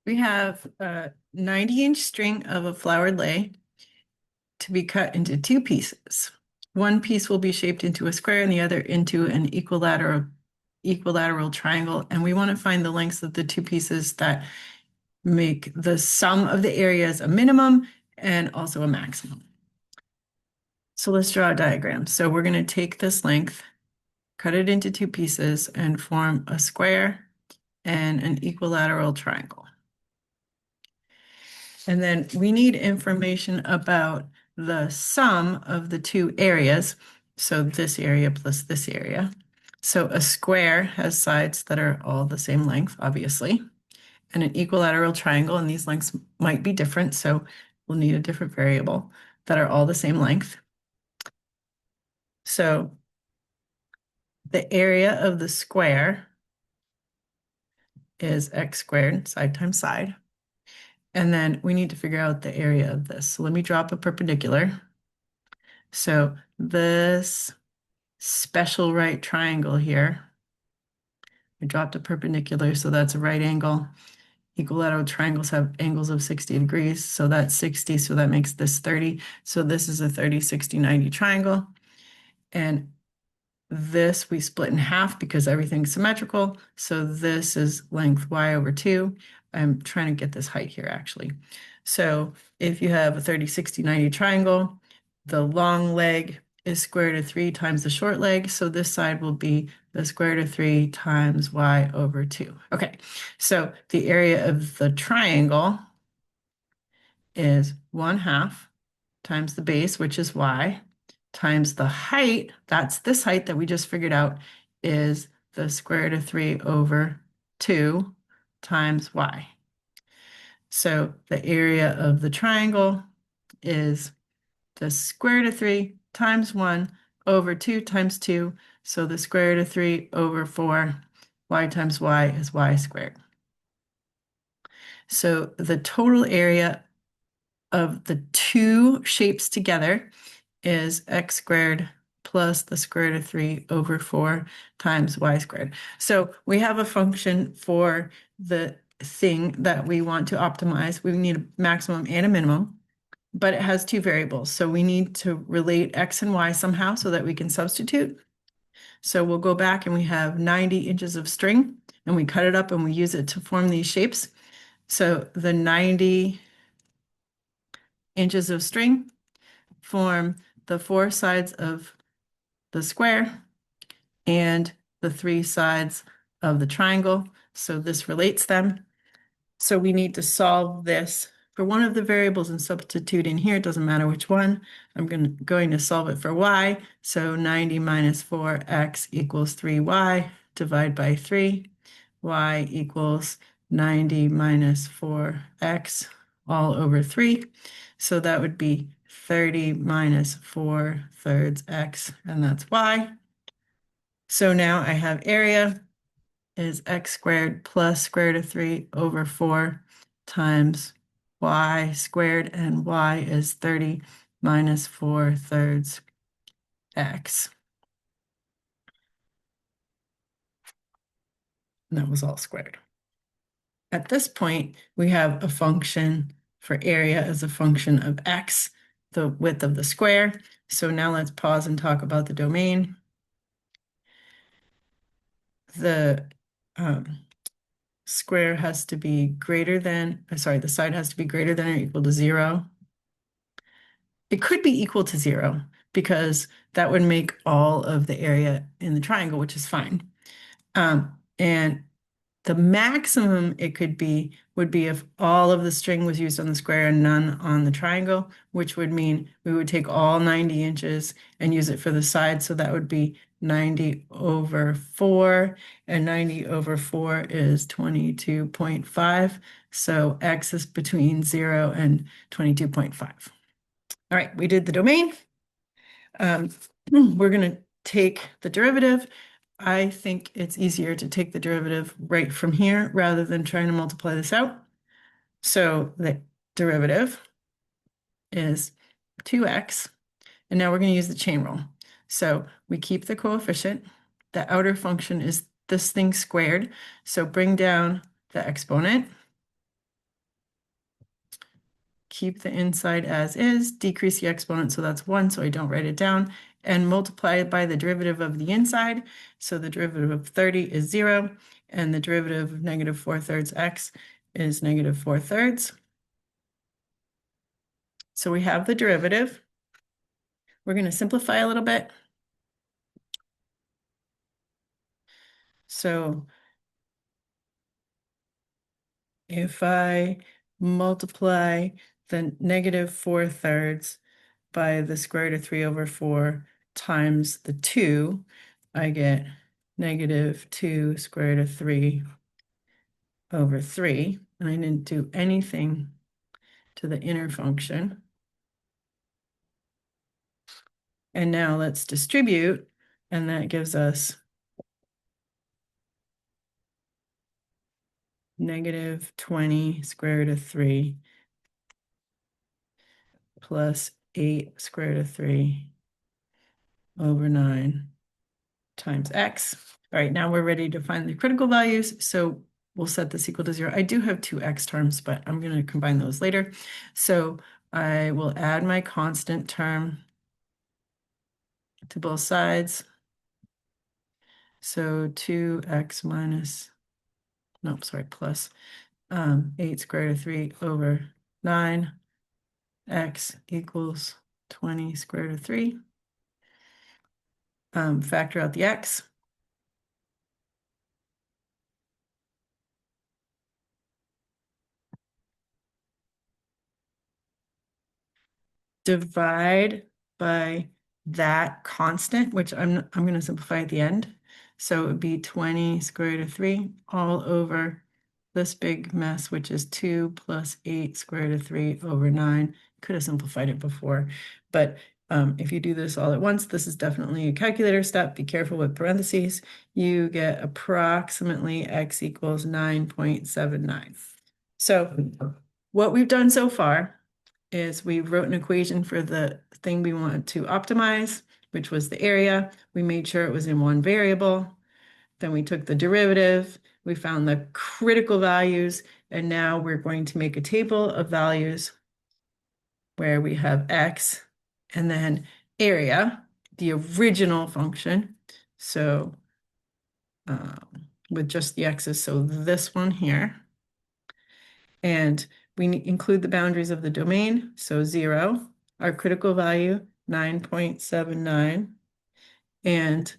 We have a 90-inch string of a flowered lei to be cut into two pieces. One piece will be shaped into a square and the other into an equilateral triangle. And we want to find the lengths of the two pieces that make the sum of the areas a minimum and also a maximum. So let's draw a diagram. So we're going to take this length, cut it into two pieces, and form a square and an equilateral triangle. And then we need information about the sum of the two areas. So this area plus this area. So a square has sides that are all the same length, obviously, and an equilateral triangle, and these lengths might be different, so we'll need a different variable that are all the same length. So the area of the square is x squared, side times side. And then we need to figure out the area of this. So let me drop a perpendicular. So this special right triangle here, I dropped a perpendicular, so that's a right angle. Equilateral triangles have angles of 60 degrees, so that's 60, so that makes this 30. So this is a 30, 60, 90 triangle. And this we split in half because everything's symmetrical. So this is length y over 2. I'm trying to get this height here, actually. So if you have a 30, 60, 90 triangle, the long leg is square root of 3 times the short leg. So this side will be the square root of 3 times y over 2. Okay, so the area of the triangle is 1/2 times the base, which is y, times the height, that's this height that we just figured out, is the square root of 3 over 2 times y. So the area of the triangle is the square root of 3 times 1 over 2 times 2. So the square root of 3 over 4, y times y is y squared. So the total area of the two shapes together is x squared plus the square root of 3 over 4 times y squared. So we have a function for the thing that we want to optimize. We need a maximum and a minimum, but it has two variables. So we need to relate x and y somehow so that we can substitute. So we'll go back and we have 90 inches of string and we cut it up and we use it to form these shapes. So the 90 inches of string form the four sides of the square and the three sides of the triangle. So this relates them. So we need to solve this for one of the variables and substitute in here. It doesn't matter which one. I'm going to solve it for y. So 90 minus 4x equals 3y. Divide by 3. Y equals 90 minus 4x all over 3. So that would be 30 minus 4/3 x, and that's y. So now I have area is x squared plus square root of 3 over 4 times y squared, and y is 30 minus 4/3 x. And that was all squared. At this point, we have a function for area as a function of x, the width of the square. So now let's pause and talk about the domain. The square has to be greater than, the side has to be greater than or equal to 0. It could be equal to 0 because that would make all of the area in the triangle, which is fine. And the maximum it could be would be if all of the string was used on the square and none on the triangle, which would mean we would take all 90 inches and use it for the side. So that would be 90 over 4, and 90 over 4 is 22.5. So x is between 0 and 22.5. All right, we did the domain. We're going to take the derivative. I think it's easier to take the derivative right from here rather than trying to multiply this out. So the derivative is 2x, and now we're going to use the chain rule. So we keep the coefficient. The outer function is this thing squared. So bring down the exponent. keep the inside as is, decrease the exponent, so that's 1, so I don't write it down, and multiply it by the derivative of the inside. So the derivative of 30 is 0, and the derivative of negative 4/3 x is negative 4/3. So we have the derivative. We're going to simplify a little bit. So if I multiply the negative 4/3 by the square root of 3/4 times the 2, I get negative 2 square root of 3/3. And I didn't do anything to the inner function. And now let's distribute, and that gives us negative 20 square root of 3 plus 8 square root of 3/9 times x. All right, now we're ready to find the critical values. So we'll set this equal to 0. I do have two x terms, but I'm going to combine those later. So I will add my constant term to both sides. So 2x minus, no, sorry, plus 8 square root of 3/9 x equals 20 square root of 3. Factor out the x. Divide by that constant, which I'm going to simplify at the end. So it would be 20 square root of 3 all over this big mess, which is 2 plus 8 square root of 3/9. Could have simplified it before, but if you do this all at once, this is definitely a calculator step. Be careful with parentheses. You get approximately x equals 9.79. So what we've done so far is we wrote an equation for the thing we want to optimize, which was the area. We made sure it was in one variable. Then we took the derivative. We found the critical values. And now we're going to make a table of values where we have x and then area, the original function. So with just the x's, so this one here. And we include the boundaries of the domain, so 0, our critical value, 9.79, and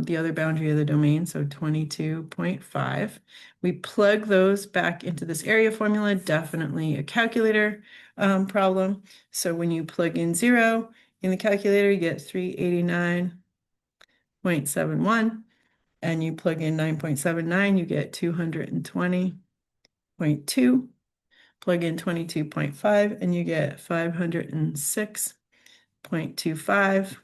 the other boundary of the domain, so 22.5. We plug those back into this area formula, definitely a calculator problem. So when you plug in 0 in the calculator, you get 389.71, and you plug in 9.79, you get 220.2. Plug in 22.5 and you get 506.25.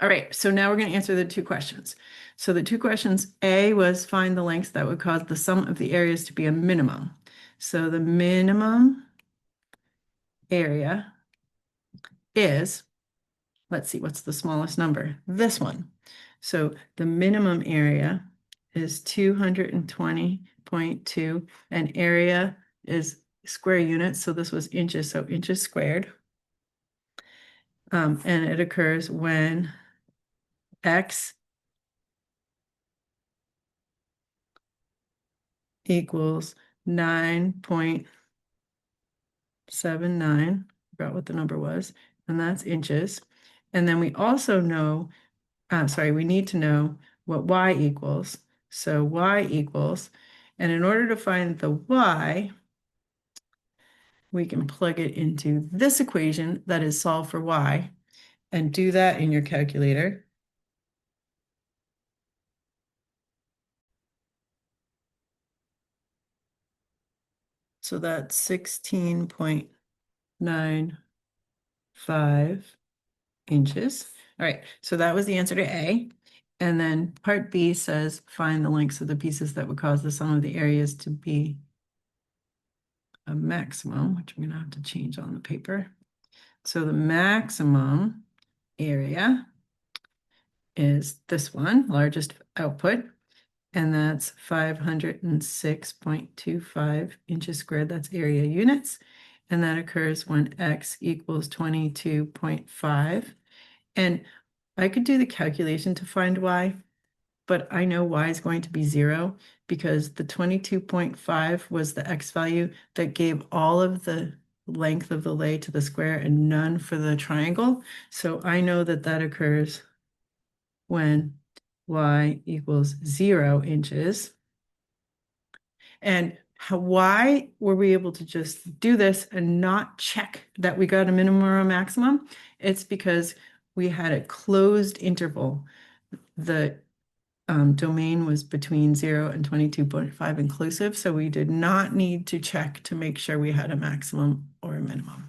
All right, so now we're going to answer the two questions. So the two questions, A was find the lengths that would cause the sum of the areas to be a minimum. So the minimum area is, let's see, what's the smallest number? This one. So the minimum area is 220.2, and area is square units. So this was inches, so inches squared. And it occurs when x equals 9.79. Forgot what the number was, and that's inches. And then we also know, we need to know what y equals. So y equals, and in order to find the y, we can plug it into this equation that is solve for y, and do that in your calculator. So that's 16.95 inches. All right, so that was the answer to A. And then part B says find the lengths of the pieces that would cause the sum of the areas to be a maximum, which I'm going to have to change on the paper. So the maximum area is this one, largest output, and that's 506.25 inches squared. That's area units. and that occurs when x equals 22.5. And I could do the calculation to find y, but I know y is going to be 0 because the 22.5 was the x value that gave all of the length of the lay to the square and none for the triangle. So I know that that occurs when y equals 0 inches. And why were we able to just do this and not check that we got a minimum or a maximum? It's because we had a closed interval. The domain was between 0 and 22.5 inclusive, so we did not need to check to make sure we had a maximum or a minimum.